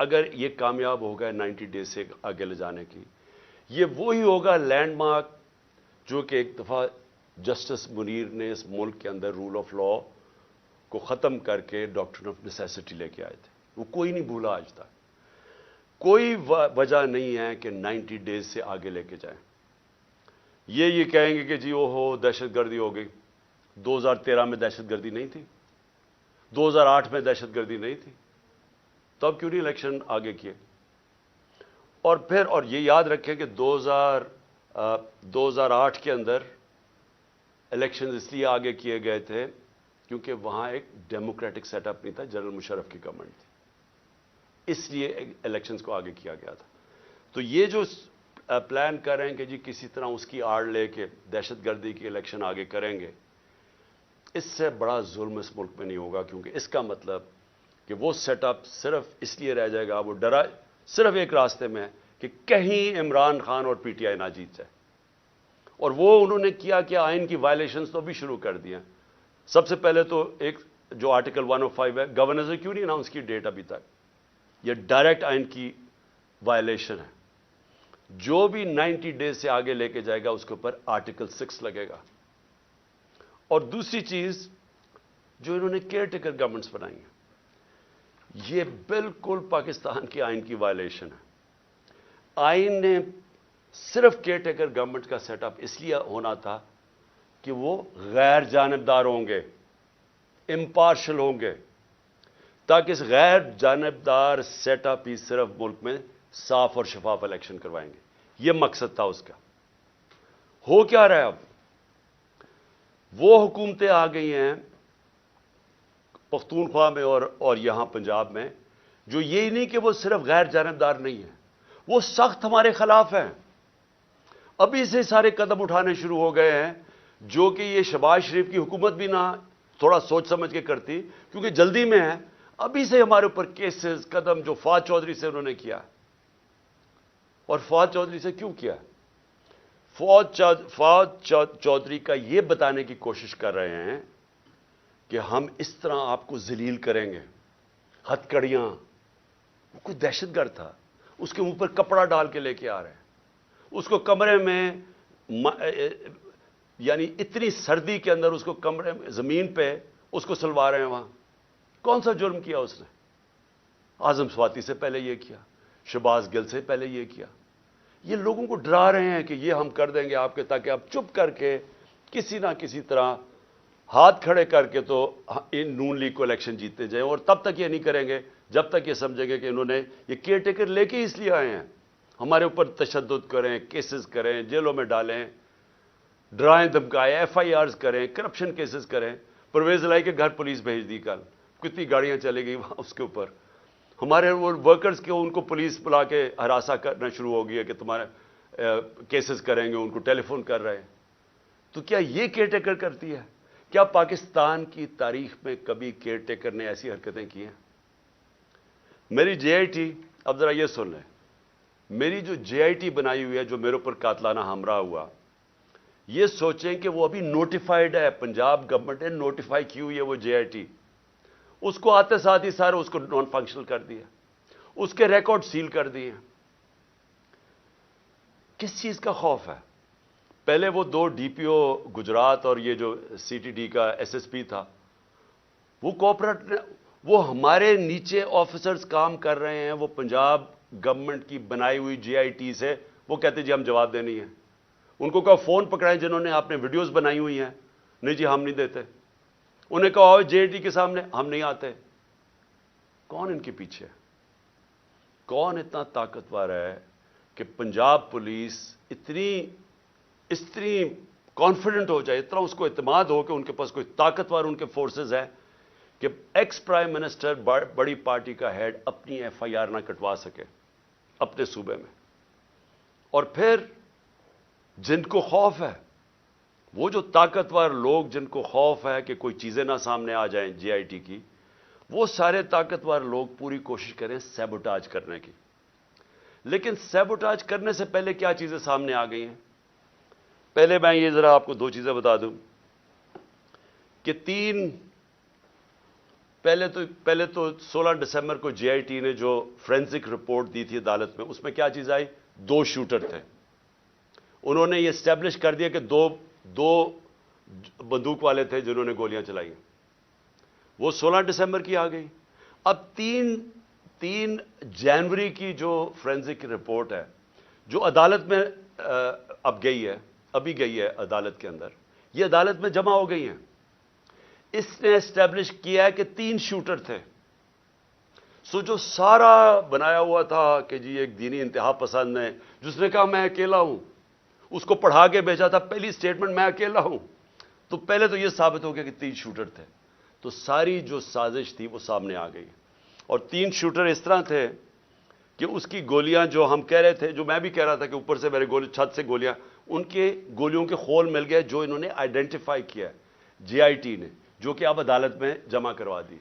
اگر یہ کامیاب ہوگا 90 ڈیز سے آگے لے جانے کی، یہ وہی ہوگا لینڈ مارک جو کہ ایک دفعہ جسٹس منیر نے اس ملک کے اندر رول آف لا کو ختم کر کے ڈاکٹرن آف نیسیسٹی لے کے آئے تھے. وہ کوئی نہیں بھولا آج تک. کوئی وجہ نہیں ہے کہ 90 ڈیز سے آگے لے کے جائیں. یہ کہیں گے کہ جی وہ ہو دہشت گردی ہو گئی. 2013 میں دہشت گردی نہیں تھی؟ 2008 میں دہشت گردی نہیں تھی؟ تب کیوں نہیں الیکشن آگے کیے؟ اور یہ یاد رکھیں کہ 2008 کے اندر الیکشن اس لیے آگے کیے گئے تھے کیونکہ وہاں ایک ڈیموکریٹک سیٹ اپ نہیں تھا، جنرل مشرف کی گورنمنٹ تھی، اس لیے الیکشنز کو آگے کیا گیا تھا. تو یہ جو پلان کر رہے ہیں کہ جی کسی طرح اس کی آڑ لے کے دہشت گردی کی الیکشن آگے کریں گے، اس سے بڑا ظلم اس ملک میں نہیں ہوگا، کیونکہ اس کا مطلب کہ وہ سیٹ اپ صرف اس لیے رہ جائے گا، وہ ڈرا صرف ایک راستے میں ہے کہ کہیں عمران خان اور پی ٹی آئی نہ جیت جائے. اور وہ انہوں نے کیا کہ آئین کی وائلیشنز تو بھی شروع کر دی ہیں. سب سے پہلے تو ایک جو آرٹیکل 105 ہے، گورنر نے کیوں نہیں اناؤنس کی ڈیٹ ابھی تک؟ یہ ڈائریکٹ آئین کی وائلیشن ہے. جو بھی 90 ڈیز سے آگے لے کے جائے گا اس کے اوپر آرٹیکل 6 لگے گا. اور دوسری چیز جو انہوں نے کیئر ٹیکر گورنمنٹس بنائی ہیں، یہ بالکل پاکستان کی آئین کی وائلیشن ہے. آئین نے صرف کیئر ٹیکر گورنمنٹ کا سیٹ اپ اس لیے ہونا تھا کہ وہ غیر جانبدار ہوں گے، امپارشل ہوں گے، تاکہ اس غیر جانبدار سیٹ اپ ہی صرف ملک میں صاف اور شفاف الیکشن کروائیں گے. یہ مقصد تھا اس کا. ہو کیا رہا ہے اب؟ وہ حکومتیں آ گئی ہیں پختونخوا میں اور یہاں پنجاب میں، جو یہی نہیں کہ وہ صرف غیر جانبدار نہیں ہیں، وہ سخت ہمارے خلاف ہیں. ابھی سے سارے قدم اٹھانے شروع ہو گئے ہیں جو کہ یہ شہباز شریف کی حکومت بھی نہ تھوڑا سوچ سمجھ کے کرتی، کیونکہ جلدی میں ہے. ابھی سے ہمارے اوپر کیسز قدم جو فواد چودھری سے انہوں نے کیا. اور فواد چودھری سے کیوں کیا؟ فواد چودھری کا یہ بتانے کی کوشش کر رہے ہیں کہ ہم اس طرح آپ کو ذلیل کریں گے. ہتھکڑیاں، وہ کوئی دہشت گرد تھا، اس کے منہ پر کپڑا ڈال کے لے کے آ رہے ہیں. اس کو کمرے میں یعنی اتنی سردی کے اندر اس کو کمرے میں زمین پہ اس کو سلوا رہے ہیں. وہاں کون سا جرم کیا اس نے؟ اعظم سواتی سے پہلے یہ کیا، شہباز گل سے پہلے یہ کیا. یہ لوگوں کو ڈرا رہے ہیں کہ یہ ہم کر دیں گے آپ کے، تاکہ آپ چپ کر کے کسی نہ کسی طرح ہاتھ کھڑے کر کے تو ان نون لیگ کو الیکشن جیتتے جائیں. اور تب تک یہ نہیں کریں گے جب تک یہ سمجھیں گے کہ انہوں نے یہ کیئر ٹیکر لے کے اس لیے آئے ہیں ہمارے اوپر تشدد کریں، کیسز کریں، جیلوں میں ڈالیں، ڈرائیں دھمکائیں، ایف آئی آرز کریں، کرپشن کیسز کریں. پرویز الہی کے گھر پولیس بھیج دی کل، کتنی گاڑیاں چلے گئی وہاں اس کے اوپر. ہمارے وہ ورکرز کے ان کو پولیس بلا کے ہراساں کرنا شروع ہو گئی ہے کہ تمہارے کیسز کریں گے، ان کو ٹیلی فون کر رہے ہیں. تو کیا یہ کیئر ٹیکر کرتی ہے؟ کیا پاکستان کی تاریخ میں کبھی کیئر ٹیکر نے ایسی حرکتیں کی ہیں؟ میری جے آئی ٹی، اب ذرا یہ سن لیں، میری جو جے آئی ٹی بنائی ہوئی ہے جو میرے اوپر قاتلانہ حملہ ہوا، یہ سوچیں کہ وہ ابھی نوٹیفائڈ ہے، پنجاب گورنمنٹ نے نوٹیفائی کی ہوئی ہے وہ جے آئی ٹی. اس کو آتے ساتھ ہی سارے اس کو نان فنکشنل کر دیا، اس کے ریکارڈ سیل کر دیے. کس چیز کا خوف ہے؟ پہلے وہ 2 ڈی پی او گجرات اور یہ جو سی ٹی ڈی کا ایس ایس پی تھا، وہ کوآپریٹ، وہ ہمارے نیچے آفیسرز کام کر رہے ہیں، وہ پنجاب گورنمنٹ کی بنائی ہوئی جے آئی ٹی سے وہ کہتے جی ہم جواب دینی ہے. ان کو کہا فون پکڑائیں جنہوں نے آپ نے ویڈیوز بنائی ہوئی ہیں، نہیں جی ہم نہیں دیتے. انہیں کہا آؤ جے آئی ٹی کے سامنے، ہم نہیں آتے. کون ان کے پیچھے؟ کون اتنا طاقتور ہے کہ پنجاب پولیس اتنی کانفیڈنٹ ہو جائے، اتنا اس کو اعتماد ہو کہ ان کے پاس کوئی طاقتور ان کے فورسز ہیں کہ ایکس پرائم منسٹر بڑی پارٹی کا ہیڈ اپنی ایف آئی آر نہ کٹوا سکے اپنے صوبے میں. اور پھر جن کو خوف ہے، وہ جو طاقتور لوگ جن کو خوف ہے کہ کوئی چیزیں نہ سامنے آ جائیں جے آئی ٹی کی، وہ سارے طاقتور لوگ پوری کوشش کریں سیبوٹاج کرنے کی. لیکن سیبوٹاج کرنے سے پہلے کیا چیزیں سامنے آ گئی ہیں؟ پہلے میں یہ ذرا آپ کو 2 چیزیں بتا دوں کہ پہلے تو 16 دسمبر کو جے آئی ٹی نے جو فورینسک رپورٹ دی تھی عدالت میں، اس میں کیا چیز آئی؟ 2 شوٹر تھے. انہوں نے یہ اسٹیبلش کر دیا کہ دو بندوق والے تھے جنہوں نے گولیاں چلائی. وہ 16 دسمبر کی آ گئی. اب 3 جنوری کی جو فورینسک رپورٹ ہے، جو عدالت میں ابھی گئی ہے عدالت کے اندر، یہ عدالت میں جمع ہو گئی ہیں. اس نے اسٹیبلش کیا ہے کہ 3 شوٹر تھے. جو سارا بنایا ہوا تھا کہ جی ایک دینی انتہا پسند ہے جس نے کہا میں اکیلا ہوں، اس کو پڑھا کے بھیجا تھا پہلی سٹیٹمنٹ میں اکیلا ہوں، تو پہلے تو یہ ثابت ہو گیا کہ 3 شوٹر تھے. تو ساری جو سازش تھی وہ سامنے آ گئی. اور 3 شوٹر اس طرح تھے کہ اس کی گولیاں جو ہم کہہ رہے تھے، جو میں بھی کہہ رہا تھا کہ اوپر سے میرے چھت سے گولیاں، ان کے گولیوں کے خول مل گئے جو انہوں نے آئیڈینٹیفائی کیا ہے جے آئی ٹی نے، جو کہ اب عدالت میں جمع کروا دی.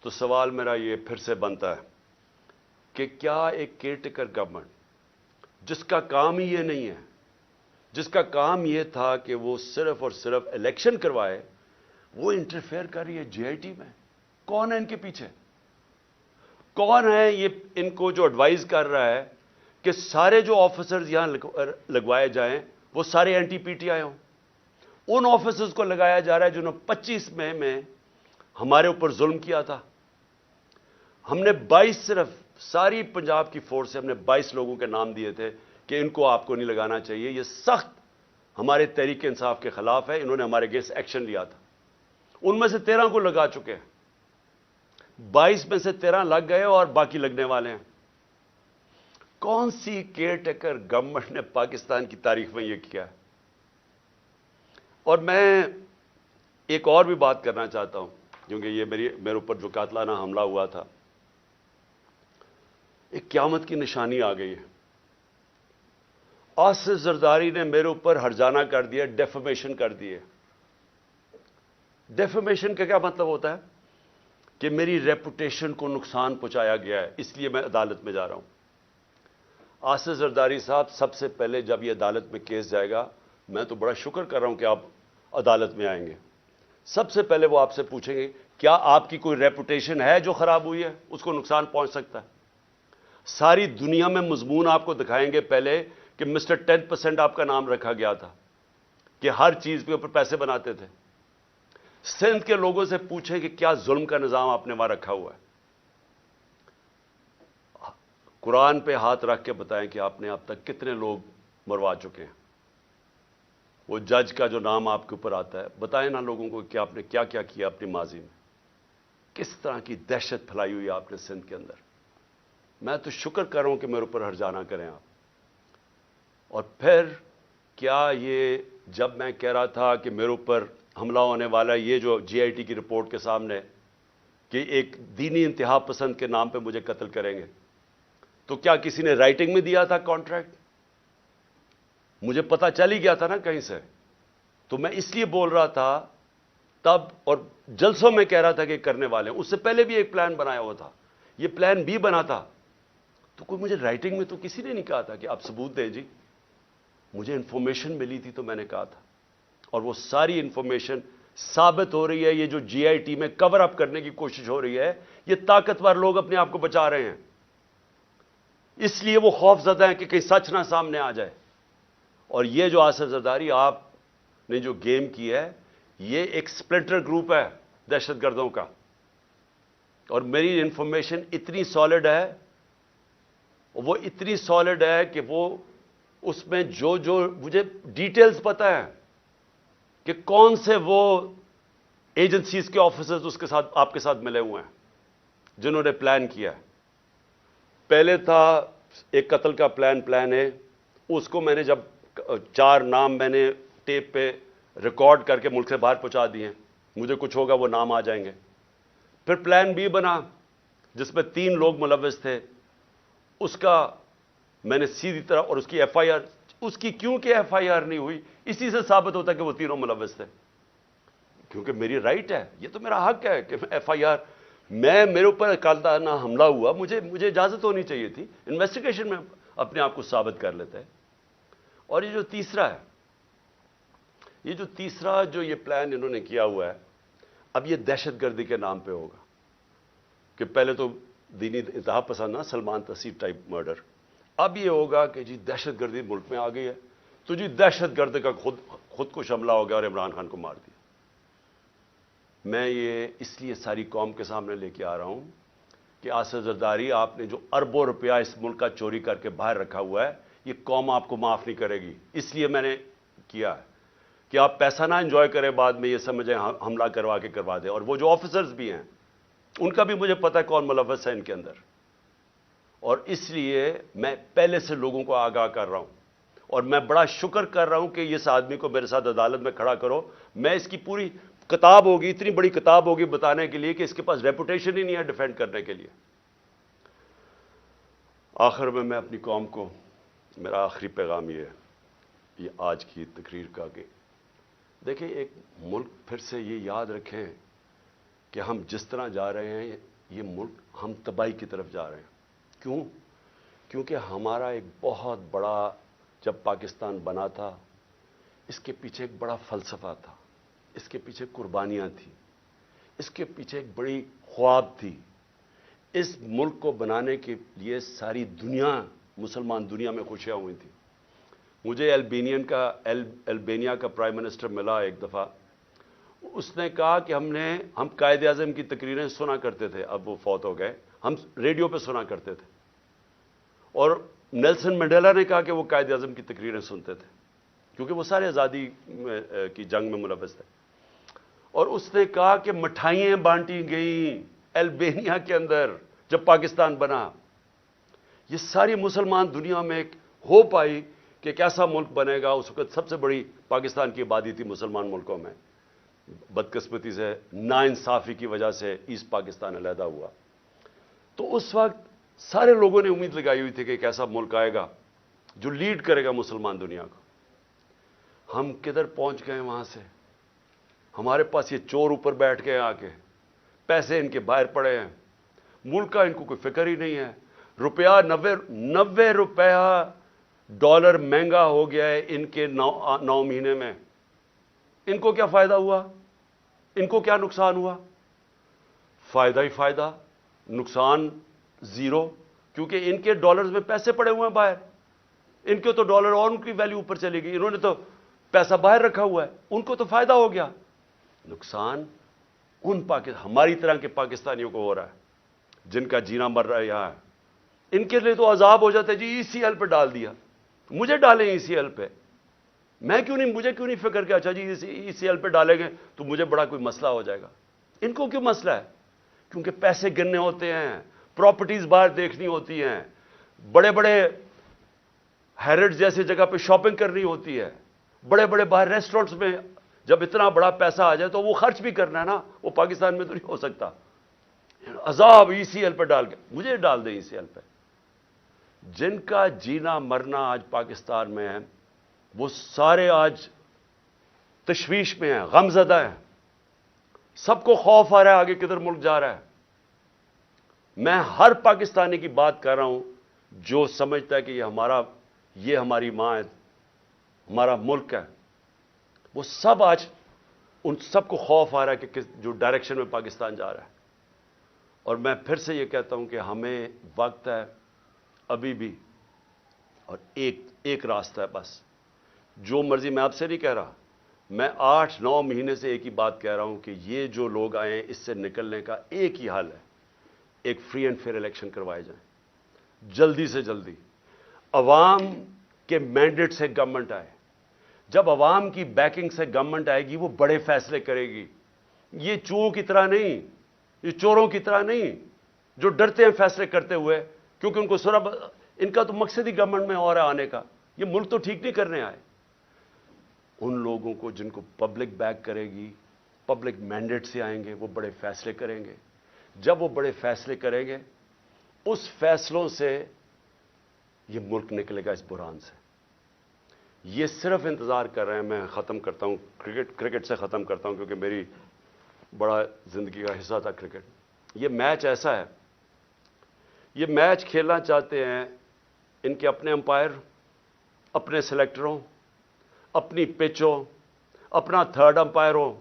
تو سوال میرا یہ پھر سے بنتا ہے کہ کیا ایک کیئر ٹیکر گورنمنٹ جس کا کام ہی یہ نہیں ہے، جس کا کام یہ تھا کہ وہ صرف اور صرف الیکشن کروائے، وہ انٹرفیئر کر رہی ہے جے آئی ٹی میں؟ کون ہے ان کے پیچھے؟ کون ہے یہ ان کو جو ایڈوائز کر رہا ہے کہ سارے جو آفیسرز یہاں لگوائے جائیں وہ سارے اینٹی پی ٹی آئی ہوں؟ ان آفیسرز کو لگایا جا رہا ہے جنہوں نے 25 مئی میں ہمارے اوپر ظلم کیا تھا. ہم نے 22 صرف ساری پنجاب کی فورس سے ہم نے 22 لوگوں کے نام دیے تھے کہ ان کو آپ کو نہیں لگانا چاہیے، یہ سخت ہمارے تحریک انصاف کے خلاف ہے. انہوں نے ہمارے اگینسٹ ایکشن لیا تھا. ان میں سے 13 کو لگا چکے ہیں، 22 میں سے 13 لگ گئے اور باقی لگنے والے ہیں. کون سی کیئر ٹیکر گورنمنٹ نے پاکستان کی تاریخ میں یہ کیا ہے؟ اور میں ایک اور بھی بات کرنا چاہتا ہوں، کیونکہ یہ میرے اوپر جو قاتلانہ حملہ ہوا تھا، ایک قیامت کی نشانی آ گئی ہے. آصف زرداری نے میرے اوپر ہرجانہ کر دیا، ڈیفیمیشن کر دیے. ڈیفیمیشن کا کیا مطلب ہوتا ہے؟ کہ میری ریپوٹیشن کو نقصان پہنچایا گیا ہے، اس لیے میں عدالت میں جا رہا ہوں. آصف زرداری صاحب، سب سے پہلے جب یہ عدالت میں کیس جائے گا، میں تو بڑا شکر کر رہا ہوں کہ آپ عدالت میں آئیں گے. سب سے پہلے وہ آپ سے پوچھیں گے کیا آپ کی کوئی ریپوٹیشن ہے جو خراب ہوئی ہے، اس کو نقصان پہنچ سکتا ہے. ساری دنیا میں مضمون آپ کو دکھائیں گے پہلے کہ مسٹر 10% آپ کا نام رکھا گیا تھا، کہ ہر چیز کے اوپر پیسے بناتے تھے. سندھ کے لوگوں سے پوچھیں کہ کیا ظلم کا نظام آپ نے وہاں رکھا ہوا ہے. قرآن پہ ہاتھ رکھ کے بتائیں کہ آپ نے اب تک کتنے لوگ مروا چکے ہیں. وہ جج کا جو نام آپ کے اوپر آتا ہے، بتائیں نا لوگوں کو کہ آپ نے کیا کیا کیا اپنی ماضی میں، کس طرح کی دہشت پھیلائی ہوئی آپ نے سندھ کے اندر. میں تو شکر کر رہا ہوں کہ میرے اوپر ہرجانہ کریں آپ. اور پھر کیا یہ جب میں کہہ رہا تھا کہ میرے اوپر حملہ ہونے والا، یہ جو جے آئی ٹی کی رپورٹ کے سامنے کہ ایک دینی انتہا پسند کے نام پہ مجھے قتل کریں گے، تو کیا کسی نے رائٹنگ میں دیا تھا کانٹریکٹ؟ مجھے پتا چل ہی گیا تھا نا کہیں سے. تو میں اس لیے بول رہا تھا تب، اور جلسوں میں کہہ رہا تھا کہ کرنے والے ہیں. اس سے پہلے بھی ایک پلان بنایا ہوا تھا، یہ پلان بھی بنا تھا. تو کوئی مجھے رائٹنگ میں تو کسی نے نہیں کہا تھا کہ آپ ثبوت دیں. جی مجھے انفارمیشن ملی تھی تو میں نے کہا تھا، اور وہ ساری انفارمیشن ثابت ہو رہی ہے. یہ جو جے آئی ٹی میں کور اپ کرنے کی کوشش ہو رہی ہے، یہ طاقتور لوگ اپنے آپ کو بچا رہے ہیں، اس لیے وہ خوف زدہ ہیں کہ کہیں سچ نہ سامنے آ جائے. اور یہ جو آصف زرداری آپ نے جو گیم کی ہے، یہ ایک سپلنٹر گروپ ہے دہشت گردوں کا. اور میری انفارمیشن اتنی سالڈ ہے، وہ اتنی سالڈ ہے کہ وہ اس میں جو مجھے ڈیٹیلز پتہ ہے کہ کون سے وہ ایجنسیز کے آفیسرز اس کے ساتھ آپ کے ساتھ ملے ہوئے ہیں جنہوں نے پلان کیا ہے. پہلے تھا ایک قتل کا پلان ہے، اس کو میں نے جب 4 نام میں نے ٹیپ پہ ریکارڈ کر کے ملک سے باہر پہنچا دیے، مجھے کچھ ہوگا وہ نام آ جائیں گے. پھر پلان بی بنا جس میں 3 لوگ ملوث تھے، اس کا میں نے سیدھی طرح، اور اس کی ایف آئی آر، اس کی کیونکہ ایف آئی آر نہیں ہوئی، اسی سے ثابت ہوتا کہ وہ 3 ملوث تھے. کیونکہ میری رائٹ ہے، یہ تو میرا حق ہے کہ ایف آئی آر، میرے اوپر قاتلانہ حملہ ہوا، مجھے اجازت ہونی چاہیے تھی، انویسٹیگیشن میں اپنے آپ کو ثابت کر لیتے ہیں. اور یہ جو تیسرا جو یہ پلان انہوں نے کیا ہوا ہے، اب یہ دہشت گردی کے نام پہ ہوگا کہ پہلے تو دینی انتہا پسند نا سلمان تسیر ٹائپ مرڈر، اب یہ ہوگا کہ جی دہشت گردی ملک میں آ گئی ہے تو جی دہشت گرد کا خود کش حملہ ہو گیا اور عمران خان کو مار دیا۔ میں یہ اس لیے ساری قوم کے سامنے لے کے آ رہا ہوں کہ آصف زرداری، آپ نے جو اربوں روپیہ اس ملک کا چوری کر کے باہر رکھا ہوا ہے، یہ قوم آپ کو معاف نہیں کرے گی۔ اس لیے میں نے کیا ہے کہ آپ پیسہ نہ انجوائے کریں، بعد میں یہ سمجھیں حملہ کروا کے کروا دیں۔ اور وہ جو آفیسرز بھی ہیں ان کا بھی مجھے پتہ ہے کون ملوث ہے ان کے اندر، اور اس لیے میں پہلے سے لوگوں کو آگاہ کر رہا ہوں، اور میں بڑا شکر کر رہا ہوں کہ اس آدمی کو میرے ساتھ عدالت میں کھڑا کرو۔ میں اس کی پوری کتاب ہوگی، اتنی بڑی کتاب ہوگی بتانے کے لیے کہ اس کے پاس ریپوٹیشن ہی نہیں ہے ڈیفینڈ کرنے کے لیے۔ آخر میں اپنی قوم کو میرا آخری پیغام یہ آج کی تقریر کا کہ دیکھیں، ایک ملک پھر سے یہ یاد رکھیں کہ ہم جس طرح جا رہے ہیں یہ ملک ہم تباہی کی طرف جا رہے ہیں۔ کیوں؟ کیونکہ ہمارا ایک بہت بڑا، جب پاکستان بنا تھا اس کے پیچھے ایک بڑا فلسفہ تھا، اس کے پیچھے قربانیاں تھیں، اس کے پیچھے ایک بڑی خواب تھی۔ اس ملک کو بنانے کے لیے ساری دنیا، مسلمان دنیا میں خوشیاں ہوئی تھیں۔ مجھے البینیا کا پرائم منسٹر ملا ایک دفعہ، اس نے کہا کہ ہم قائد اعظم کی تقریریں سنا کرتے تھے، اب وہ فوت ہو گئے، ہم ریڈیو پہ سنا کرتے تھے، اور نیلسن منڈیلا نے کہا کہ وہ قائد اعظم کی تقریریں سنتے تھے کیونکہ وہ سارے آزادی کی جنگ میں ملوث تھے۔ اور اس نے کہا کہ مٹھائیاں بانٹی گئیں البینیا کے اندر جب پاکستان بنا۔ یہ ساری مسلمان دنیا میں ایک ہوپ آئی کہ ایک ایسا ملک بنے گا۔ اس وقت سب سے بڑی پاکستان کی آبادی تھی مسلمان ملکوں میں، بدقسمتی سے ناانصافی کی وجہ سے ایسٹ پاکستان علیحدہ ہوا۔ تو اس وقت سارے لوگوں نے امید لگائی ہوئی تھی کہ ایک ایسا ملک آئے گا جو لیڈ کرے گا مسلمان دنیا کو۔ ہم کدھر پہنچ گئے وہاں سے؟ ہمارے پاس یہ چور اوپر بیٹھ گئے، آ کے پیسے ان کے باہر پڑے ہیں، ملک کا ان کو کوئی فکر ہی نہیں ہے۔ روپیہ 90 روپیہ ڈالر مہنگا ہو گیا ہے ان کے 9 مہینے میں۔ ان کو کیا فائدہ ہوا؟ ان کو کیا نقصان ہوا؟ فائدہ ہی فائدہ، نقصان زیرو، کیونکہ ان کے ڈالرز میں پیسے پڑے ہوئے ہیں باہر، ان کے تو ڈالر اور ان کی ویلیو اوپر چلے گی، انہوں نے تو پیسہ باہر رکھا ہوا ہے، ان کو تو فائدہ ہو گیا۔ نقصان ہماری طرح کے پاکستانیوں کو ہو رہا ہے جن کا جینا مر رہا ہے یہاں۔ ان کے لیے تو عذاب ہو جاتا ہے، جی ای سی ایل پہ ڈال دیا، مجھے ڈالیں ای سی ایل پہ، مجھے کیوں نہیں فکر کہ اچھا جی ای سی ایل پہ ڈالیں گے تو مجھے بڑا کوئی مسئلہ ہو جائے گا۔ ان کو کیوں مسئلہ ہے؟ کیونکہ پیسے گننے ہوتے ہیں، پراپرٹیز باہر دیکھنی ہوتی ہیں، بڑے بڑے ہیرڈ جیسے جگہ پہ شاپنگ کرنی ہوتی ہے، بڑے بڑے باہر ریسٹورنٹس میں جب اتنا بڑا پیسہ آ جائے تو وہ خرچ بھی کرنا ہے نا، وہ پاکستان میں تو نہیں ہو سکتا۔ عذاب ای سی ایل پہ ڈال کے، مجھے ڈال دیں ای سی ایل پہ۔ جن کا جینا مرنا آج پاکستان میں ہے وہ سارے آج تشویش میں ہیں، غم زدہ ہیں، سب کو خوف آ رہا ہے آگے کدھر ملک جا رہا ہے۔ میں ہر پاکستانی کی بات کر رہا ہوں جو سمجھتا ہے کہ یہ ہماری ماں ہے، ہمارا ملک ہے، وہ سب آج ان سب کو خوف آ رہا ہے کہ جو ڈائریکشن میں پاکستان جا رہا ہے۔ اور میں پھر سے یہ کہتا ہوں کہ ہمیں وقت ہے ابھی بھی، اور ایک راستہ ہے بس، جو مرضی، میں آپ سے نہیں کہہ رہا، میں 8-9 مہینے سے ایک ہی بات کہہ رہا ہوں کہ یہ جو لوگ آئے ہیں اس سے نکلنے کا ایک ہی حل ہے، ایک فری اینڈ فیئر الیکشن کروائے جائیں جلدی سے جلدی، عوام کے مینڈیٹ سے گورنمنٹ آئے۔ جب عوام کی بیکنگ سے گورنمنٹ آئے گی وہ بڑے فیصلے کرے گی، یہ چوہوں کی طرح نہیں، یہ چوروں کی طرح نہیں جو ڈرتے ہیں فیصلے کرتے ہوئے، کیونکہ ان کا تو مقصد ہی گورنمنٹ میں اور آنے کا، یہ ملک تو ٹھیک نہیں کرنے آئے۔ ان لوگوں کو جن کو پبلک بیک کرے گی، پبلک مینڈیٹ سے آئیں گے، وہ بڑے فیصلے کریں گے۔ جب وہ بڑے فیصلے کریں گے، اس فیصلوں سے یہ ملک نکلے گا اس بحران سے۔ یہ صرف انتظار کر رہے ہیں۔ میں ختم کرتا ہوں، کرکٹ سے ختم کرتا ہوں کیونکہ میری بڑا زندگی کا حصہ تھا کرکٹ۔ یہ میچ ایسا ہے، یہ میچ کھیلنا چاہتے ہیں ان کے اپنے امپائر، اپنے سلیکٹروں، اپنی پچ ہو، اپنا تھرڈ امپائر ہو،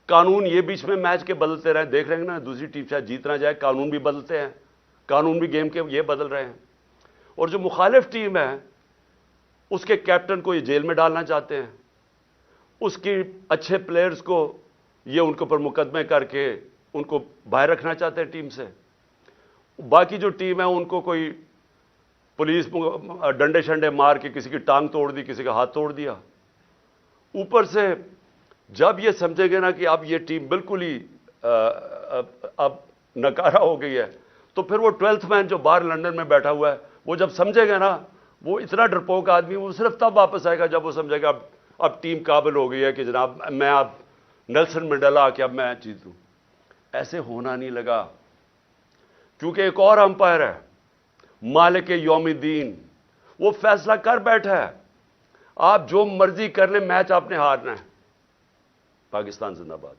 قانون یہ بیچ میں میچ کے بدلتے رہے، دیکھ رہے ہیں نا، دوسری ٹیم شاید جیتنا جائے، قانون بھی بدلتے ہیں، قانون بھی گیم کے یہ بدل رہے ہیں. اور جو مخالف ٹیم ہے اس کے کیپٹن کو یہ جیل میں ڈالنا چاہتے ہیں، اس کی اچھے پلیئرز کو یہ ان کے اوپر مقدمے کر کے ان کو باہر رکھنا چاہتے ہیں ٹیم سے. باقی جو ٹیم ہے ان کو کوئی پولیس ڈنڈے شنڈے مار کے کسی کی ٹانگ توڑ دی، کسی کا ہاتھ توڑ دیا. اوپر سے جب یہ سمجھے گے نا کہ اب یہ ٹیم بالکل ہی اب نکارہ ہو گئی ہے، تو پھر وہ 12th مین جو باہر لندن میں بیٹھا ہوا ہے وہ جب سمجھے گا نا، وہ اتنا ڈرپوک آدمی، وہ صرف تب واپس آئے گا جب وہ سمجھے گا اب ٹیم قابل ہو گئی ہے کہ جناب میں اب نیلسن منڈیلا آ کے اب میں جیتوں. ایسے ہونا نہیں لگا، کیونکہ ایک اور امپائر ہے مالک یوم الدین، وہ فیصلہ کر بیٹھا ہے. آپ جو مرضی کر لیں، میچ آپ نے ہارنا ہے. پاکستان زندہ باد.